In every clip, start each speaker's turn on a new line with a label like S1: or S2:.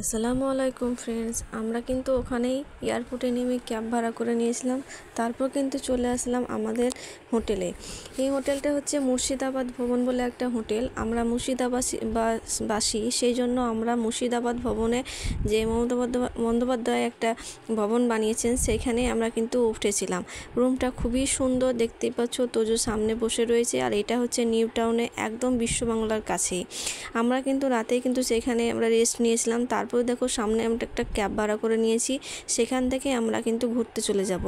S1: আসসালামু আলাইকুম ফ্রেন্ডস, আমরা কিন্তু ওখানেই এয়ারপোর্টে নেমে ক্যাব ভাড়া করে নিয়েছিলাম। তারপর কিন্তু চলে আসলাম আমাদের হোটেলে। এই হোটেলটা হচ্ছে মুর্শিদাবাদ ভবন বলে একটা হোটেল। আমরা মুর্শিদাবাসী, সেই জন্য আমরা মুর্শিদাবাদ ভবনে যে মমতা বন্দ্যোপাধ্যায় একটা ভবন বানিয়েছেন সেইখানে আমরা কিন্তু উঠেছিলাম। রুমটা খুবই সুন্দর, দেখতেই পাচ্ছ তোজো সামনে বসে রয়েছে। আর এটা হচ্ছে নিউ টাউনে, একদম বিশ্ববাংলার কাছেই। আমরা কিন্তু রাতেই কিন্তু সেখানে আমরা রেস্ট নিয়েছিলাম। তারপরে দেখো সামনে আমরা একটা ক্যাব ভাড়া করে নিয়েছি, সেখান থেকে আমরা কিন্তু ঘুরতে চলে যাব।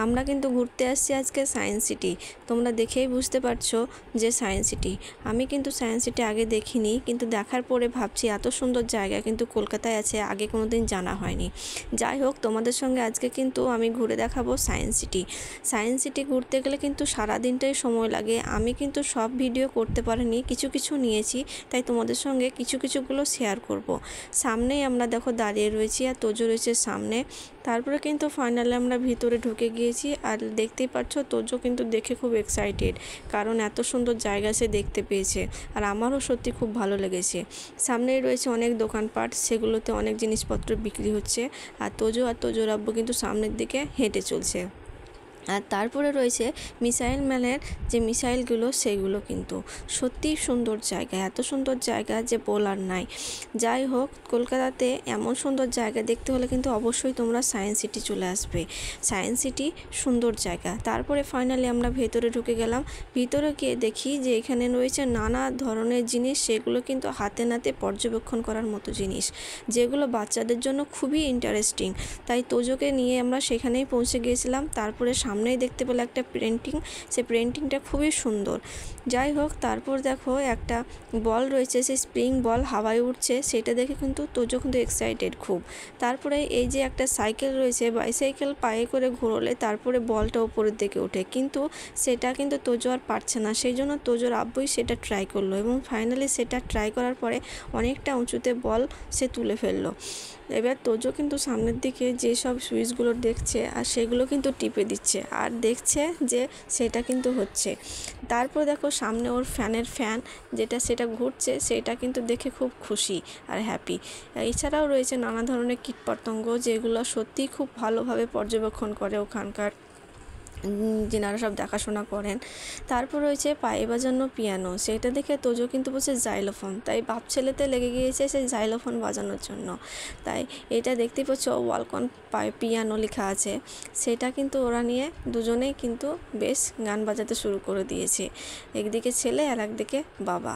S1: আমরা কিন্তু ঘুরতে আসছি আজকে সায়েন্স সিটি। তোমরা দেখেই বুঝতে পারছো যে সায়েন্স সিটি। আমি কিন্তু সায়েন্স সিটি আগে দেখিনি, কিন্তু দেখার পরে ভাবছি এত সুন্দর জায়গা কিন্তু কলকাতায় আছে, আগে কোনো দিন জানা হয়নি। যাই হোক, তোমাদের সঙ্গে আজকে কিন্তু আমি ঘুরে দেখাবো সায়েন্স সিটি। সায়েন্স সিটি ঘুরতে গেলে কিন্তু সারাদিনটাই সময় লাগে। আমি কিন্তু সব ভিডিও করতে পারিনি, কিছু কিছু নিয়েছি, তাই তোমাদের সঙ্গে কিছুগুলো শেয়ার করব। সামনেই আমরা দেখো দাঁড়িয়ে রয়েছি আর তোজো রয়েছে সামনে। তারপরে কিন্তু ফাইনালি আমরা ভিতরে ঢুকে গিয়েছি। আর দেখতেই পাচ্ছ তোজো কিন্তু দেখে খুব এক্সাইটেড, কারণ এত সুন্দর জায়গা সে দেখতে পেয়েছে। আর আমারও সত্যি খুব ভালো লেগেছে। সামনেই রয়েছে অনেক দোকানপাট, সেগুলোতে অনেক জিনিসপত্র বিক্রি হচ্ছে। আর তোজোর আব্বু কিন্তু সামনের দিকে হেঁটে চলছে। আর তারপরে রয়েছে মিসাইল ম্যানের যে মিসাইলগুলো, সেগুলো কিন্তু সত্যিই সুন্দর জায়গা, এত সুন্দর জায়গা যে বলার নাই। যাই হোক, কলকাতাতে এমন সুন্দর জায়গা দেখতে হলে কিন্তু অবশ্যই তোমরা সায়েন্স সিটি চলে আসবে। সায়েন্স সিটি সুন্দর জায়গা। তারপরে ফাইনালি আমরা ভেতরে ঢুকে গেলাম। ভিতরে গিয়ে দেখি যে এখানে রয়েছে নানা ধরনের জিনিস, সেগুলো কিন্তু হাতে নাতে পর্যবেক্ষণ করার মতো জিনিস, যেগুলো বাচ্চাদের জন্য খুবই ইন্টারেস্টিং। তাই তোজোকে নিয়ে আমরা সেখানেই পৌঁছে গিয়েছিলাম। তারপরে সামনেই দেখতে পেলে একটা পেন্টিং, সে পেন্টিংটা খুবই সুন্দর। যাই হোক, তারপর দেখো একটা বল রয়েছে, সেই স্প্রিং বল হাওয়ায় উঠছে, সেটা দেখে কিন্তু তোজো কিন্তু এক্সাইটেড খুব। তারপরে এই যে একটা সাইকেল রয়েছে, বাইসাইকেল পায়ে করে ঘুরোলে তারপরে বলটা উপরের দিকে ওঠে, কিন্তু সেটা কিন্তু তোজো আর পারছে না। সেই জন্য তোজোর আব্বুই সেটা ট্রাই করলো, এবং ফাইনালি সেটা ট্রাই করার পরে অনেকটা উঁচুতে বল সে তুলে ফেললো। এবার তোজো কিন্তু সামনের দিকে যেসব সুইচগুলো দেখছে, আর সেগুলো কিন্তু টিপে দিচ্ছে, আর দেখছে যে সেটা কিন্তু হচ্ছে। তারপর দেখো সামনে ওর ফ্যান সেটা ঘুরছে, সেটা কিন্তু দেখে খুব খুশি আর হ্যাপি। এছাড়াও রয়েছে নানা ধরনের কীটপতঙ্গ, যেগুলো সত্যিই খুব ভালোভাবে পর্যবেক্ষণ করে ওখানকার যেনারা সব দেখাশোনা করেন। তারপর রয়েছে পায়ে বাজানো পিয়ানো, সেটা দেখে তোজো কিন্তু বলছে জাইলোফোন, তাই বাপ ছেলেতে লেগে গিয়েছে সেই জাইলোফোন বাজানোর জন্য। তাই এটা দেখতেই পাচ্ছ ওয়ালকন পিয়ানো লেখা আছে, সেটা কিন্তু ওরা নিয়ে দুজনেই কিন্তু বেশ গান বাজাতে শুরু করে দিয়েছে, একদিকে ছেলে আর একদিকে বাবা।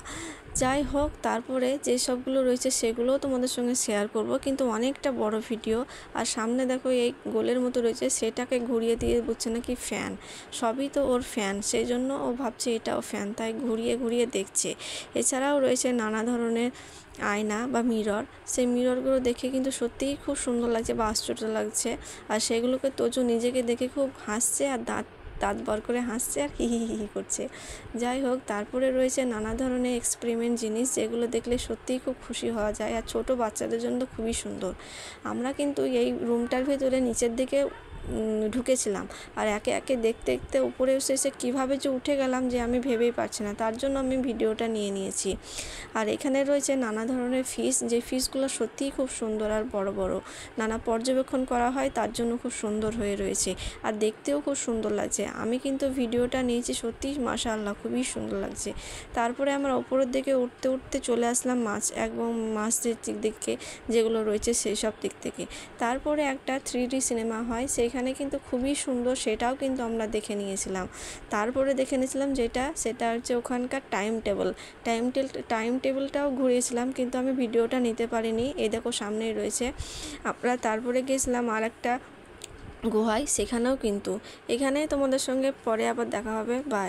S1: যাই হোক, তারপরে যে সবগুলো রয়েছে সেগুলোও তোমাদের সঙ্গে শেয়ার করব, কিন্তু অনেকটা বড় ভিডিও। আর সামনে দেখো এই গোলের মতো রয়েছে, সেটাকে ঘুরিয়ে দিয়ে বুঝছে নাকি ফ্যান, সবই তো ওর ফ্যান, সেই জন্য ও ভাবছে এটাও ফ্যান, তাই ঘুরিয়ে দেখছে। এছাড়াও রয়েছে নানা ধরনের আয়না বা মিরর, সেই মিররগুলো দেখে কিন্তু সত্যিই খুব সুন্দর লাগছে বা আশ্চর্য লাগছে। আর সেগুলোকে তোজো নিজেকে দেখে খুব হাসছে, আর দাঁত বার করে হাসছে আর হি করছে। যাই হোক, তারপরে রয়েছে নানা ধরনের এক্সপেরিমেন্ট জিনিস, যেগুলো দেখলে সত্যিই খুব খুশি হওয়া যায়, আর ছোট বাচ্চাদের জন্য খুবই সুন্দর। আমরা কিন্তু এই রুমটার ভেতরে নিচের দিকে ঢুকেছিলাম, আর একে একে দেখতে উপরে এসে কীভাবে যে উঠে গেলাম যে আমি ভেবেই পারছি না, তার জন্য আমি ভিডিওটা নিয়ে নিয়েছি। আর এখানে রয়েছে নানা ধরনের ফিশ, যে ফিশগুলো সত্যিই খুব সুন্দর আর বড় নানা পর্যবেক্ষণ করা হয়, তার জন্য খুব সুন্দর হয়ে রয়েছে, আর দেখতেও খুব সুন্দর লাগছে। আমি কিন্তু ভিডিওটা নিয়েছি, সত্যিই মাশাআল্লাহ খুবই সুন্দর লাগছে। তারপরে আমরা ওপরের দিকে উঠতে চলে আসলাম মাছের দিকে যেগুলো রয়েছে সেই সব দিক থেকে। তারপরে একটা 3D সিনেমা হয়, সেইখানে কিন্তু খুবই সুন্দর, সেটাও কিন্তু আমরা দেখে নিয়েছিলাম। তারপরে দেখে নিয়েছিলাম সেটা হচ্ছে ওখানকার টাইম টেবিলটাও ঘুরিয়েছিলাম, কিন্তু আমি ভিডিওটা নিতে পারিনি। এই দেখো সামনেই রয়েছে। আমরা তারপরে গেছিলাম আর একটা গুহায়, সেখানেও কিন্তু। এখানেই তোমাদের সঙ্গে পরে আবার দেখা হবে। বাই।